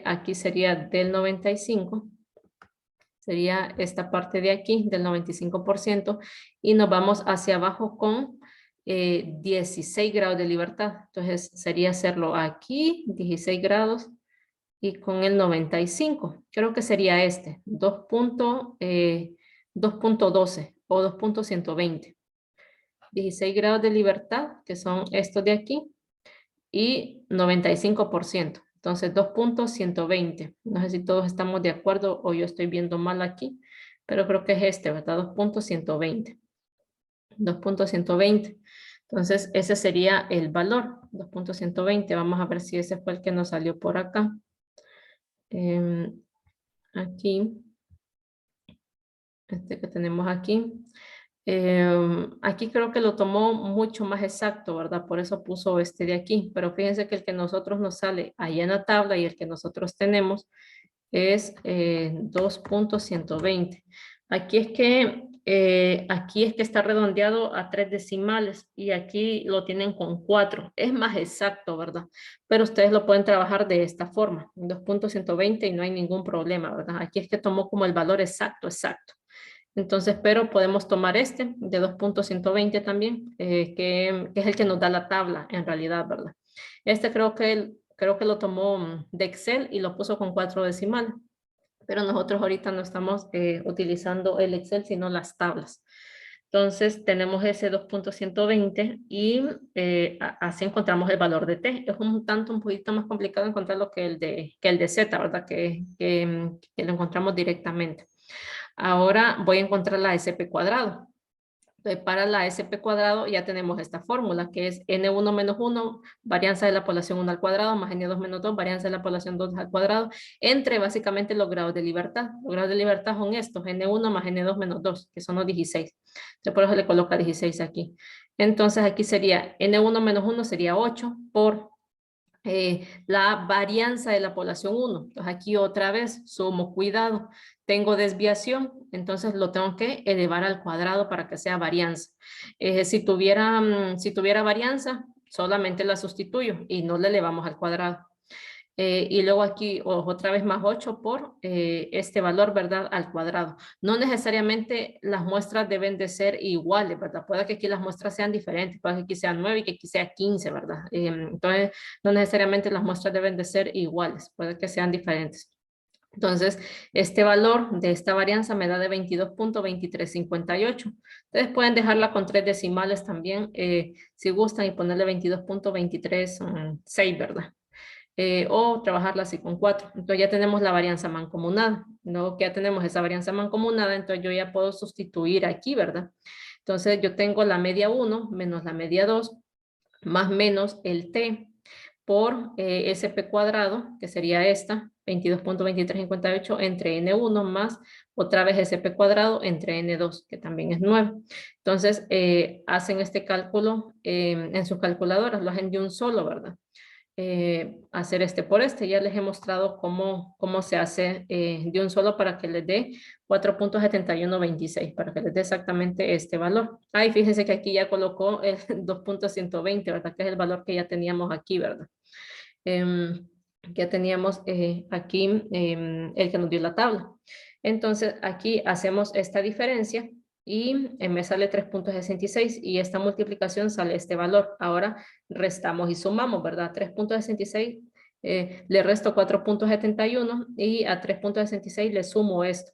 Aquí sería del 95. Sería esta parte de aquí, del 95%. Y nos vamos hacia abajo con 16 grados de libertad. Entonces sería hacerlo aquí, 16 grados. Y con el 95, creo que sería 2.12 o 2.120. 16 grados de libertad, que son estos de aquí, y 95%. Entonces 2.120. No sé si todos estamos de acuerdo o yo estoy viendo mal aquí, pero creo que es ¿verdad? 2.120. 2.120. Entonces ese sería el valor, 2.120. Vamos a ver si ese fue el que nos salió por acá. Aquí, que tenemos aquí. Aquí creo que lo tomó mucho más exacto, ¿verdad? Por eso puso este de aquí. Pero fíjense que el que nosotros nos sale ahí en la tabla y el que nosotros tenemos es 2.120. Aquí es que está redondeado a 3 decimales y aquí lo tienen con 4. Es más exacto, ¿verdad? Pero ustedes lo pueden trabajar de esta forma, 2.120 y no hay ningún problema, ¿verdad? Aquí es que tomó como el valor exacto, exacto. Entonces, pero podemos tomar este de 2.120 también, que es el que nos da la tabla en realidad, ¿verdad? Creo que lo tomó de Excel y lo puso con 4 decimales. Pero nosotros ahorita no estamos utilizando el Excel, sino las tablas. Entonces tenemos ese 2.120 y así encontramos el valor de T. Es un poquito más complicado encontrarlo que el de Z, ¿verdad? Que lo encontramos directamente. Ahora voy a encontrar la SP cuadrado. Entonces, para la SP cuadrado ya tenemos esta fórmula que es N1 menos 1, varianza de la población 1 al cuadrado, más N2 menos 2, varianza de la población 2 al cuadrado, entre básicamente los grados de libertad. Los grados de libertad son estos, N1 más N2 menos 2, que son los 16. Entonces, por eso le coloca 16 aquí. Entonces, aquí sería N1 menos 1 sería 8 por la varianza de la población 1. Entonces aquí otra vez sumo cuidado. Tengo desviación, entonces lo tengo que elevar al cuadrado para que sea varianza. Si tuviera varianza, solamente la sustituyo y no le elevamos al cuadrado. Y luego aquí otra vez más 8 por este valor, ¿verdad? Al cuadrado. No necesariamente las muestras deben de ser iguales, ¿verdad? Puede que aquí las muestras sean diferentes, puede que aquí sean 9 y que aquí sea 15, ¿verdad? Entonces, no necesariamente las muestras deben de ser iguales, puede que sean diferentes. Entonces, este valor de esta varianza me da de 22.2358. Ustedes pueden dejarla con 3 decimales también, si gustan, y ponerle 22.236, ¿verdad? O trabajarla así con 4. Entonces ya tenemos la varianza mancomunada. Luego que ya tenemos esa varianza mancomunada, entonces yo ya puedo sustituir aquí, ¿verdad? Entonces yo tengo la media 1 menos la media 2 más menos el T por SP cuadrado, que sería esta, 22.2358 entre N1 más otra vez SP cuadrado entre N2, que también es 9. Entonces hacen este cálculo en sus calculadoras, lo hacen de un solo, ¿verdad? Hacer este por este. Ya les he mostrado cómo se hace de un solo para que les dé 4.7126, para que les dé exactamente este valor. Ay, fíjense que aquí ya colocó el 2.120, ¿verdad? Que es el valor que ya teníamos aquí, ¿verdad? Ya teníamos aquí el que nos dio la tabla. Entonces aquí hacemos esta diferencia y me sale 3.66 y esta multiplicación sale este valor. Ahora restamos y sumamos, ¿verdad? 3.66 le resto 4.71 y a 3.66 le sumo esto.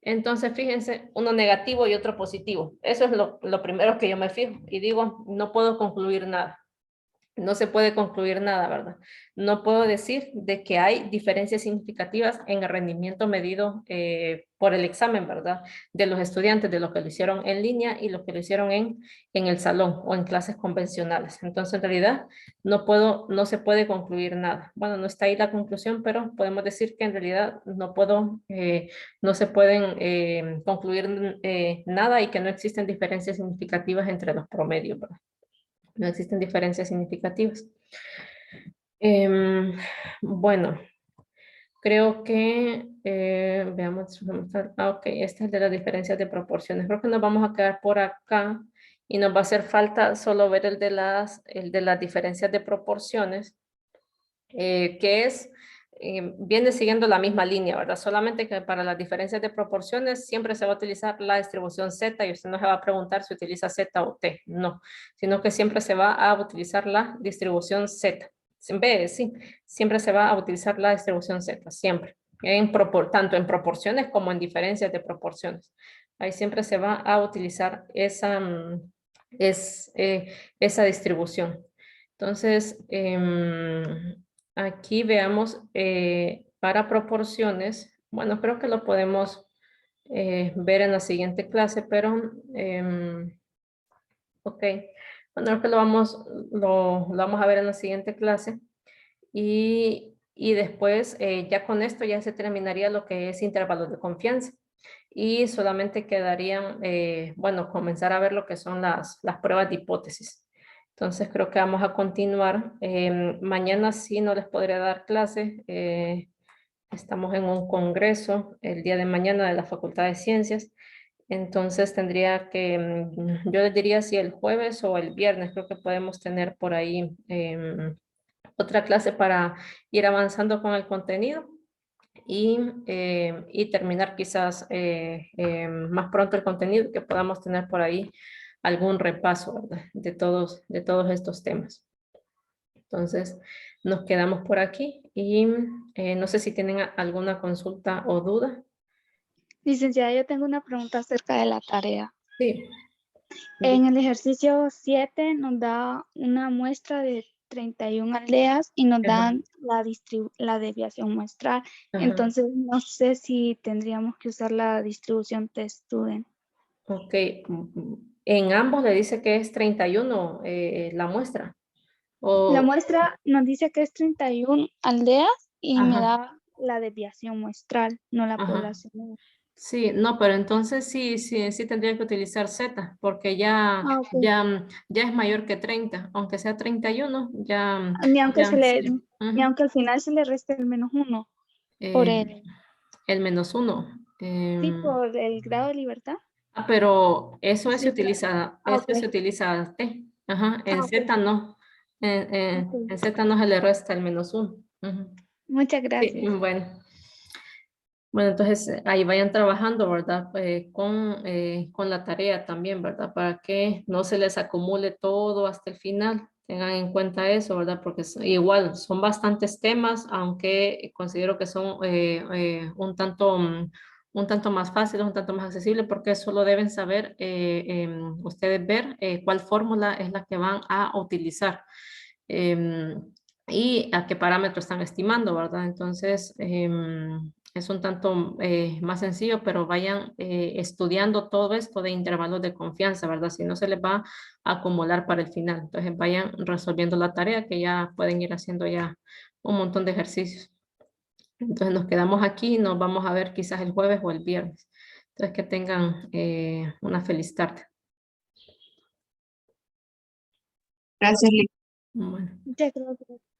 Entonces, fíjense, uno negativo y otro positivo. Eso es lo primero que yo me fijo y digo, no puedo concluir nada. No se puede concluir nada, ¿verdad? No puedo decir de que hay diferencias significativas en el rendimiento medido por el examen, ¿verdad? De los estudiantes, de lo que lo hicieron en línea y lo que lo hicieron en el salón o en clases convencionales. Entonces, en realidad, no se puede concluir nada. Bueno, no está ahí la conclusión, pero podemos decir que en realidad no se pueden concluir nada y que no existen diferencias significativas entre los promedios, ¿verdad? No existen diferencias significativas. Bueno, creo que, veamos, ok, esta es de las diferencias de proporciones. Creo que nos vamos a quedar por acá y nos va a hacer falta solo ver el de las diferencias de proporciones, que es, viene siguiendo la misma línea, ¿verdad? Solamente que para las diferencias de proporciones siempre se va a utilizar la distribución Z y usted no se va a preguntar si utiliza Z o T, no, sino que siempre se va a utilizar la distribución Z. B, sí, siempre se va a utilizar la distribución Z, siempre. Tanto en proporciones como en diferencias de proporciones. Ahí siempre se va a utilizar esa, esa distribución. Entonces, aquí veamos para proporciones. Bueno, creo que lo podemos ver en la siguiente clase, pero ok. Bueno, creo que lo vamos a ver en la siguiente clase. Y después, ya con esto ya se terminaría lo que es intervalos de confianza. Y solamente quedarían, bueno, comenzar a ver lo que son las pruebas de hipótesis. Entonces creo que vamos a continuar. Mañana sí no les podré dar clase. Estamos en un congreso el día de mañana de la Facultad de Ciencias. Entonces tendría que, yo les diría si el jueves o el viernes, creo que podemos tener por ahí otra clase para ir avanzando con el contenido y terminar quizás más pronto el contenido, que podamos tener por ahí algún repaso, ¿verdad? De todos estos temas. Entonces, nos quedamos por aquí y no sé si tienen alguna consulta o duda. Licenciada, yo tengo una pregunta acerca de la tarea. Sí. En el ejercicio 7 nos da una muestra de 31 aldeas y nos Ajá. dan la desviación muestral. Ajá. Entonces, no sé si tendríamos que usar la distribución test-student. Ok. En ambos le dice que es 31 la muestra. La O, muestra nos dice que es 31 aldeas y me ajá, da la desviación muestral, no la ajá. población. Sí, no, pero entonces sí tendría que utilizar Z, porque ya, Ah, ok. ya es mayor que 30, aunque sea 31, ya, Ni aunque sí. ni Ujú. aunque al final se le reste el -1 por Eh, el -1. sí, por el grado de libertad. Pero eso es si Sí, utiliza, ah, eso ok. es si utiliza T. Ajá, en Ah, ok. Z no. Ok. En Z no se le resta el -1. Ujú. Muchas Sí, gracias. bueno. Bueno, entonces ahí vayan trabajando, ¿verdad? Con la tarea también, ¿verdad? Para que no se les acumule todo hasta el final. Tengan en cuenta eso, ¿verdad? Porque igual son bastantes temas, aunque considero que son un tanto más fáciles, un tanto más accesibles, porque solo deben saber ustedes ver cuál fórmula es la que van a utilizar. Y a qué parámetros están estimando, ¿verdad? Entonces, es un tanto más sencillo, pero vayan estudiando todo esto de intervalos de confianza, ¿verdad? Si no se les va a acumular para el final. Entonces, vayan resolviendo la tarea que ya pueden ir haciendo ya un montón de ejercicios. Entonces, nos quedamos aquí y nos vamos a ver quizás el jueves o el viernes. Entonces, que tengan una feliz tarde. Gracias, Bueno. Muchas gracias.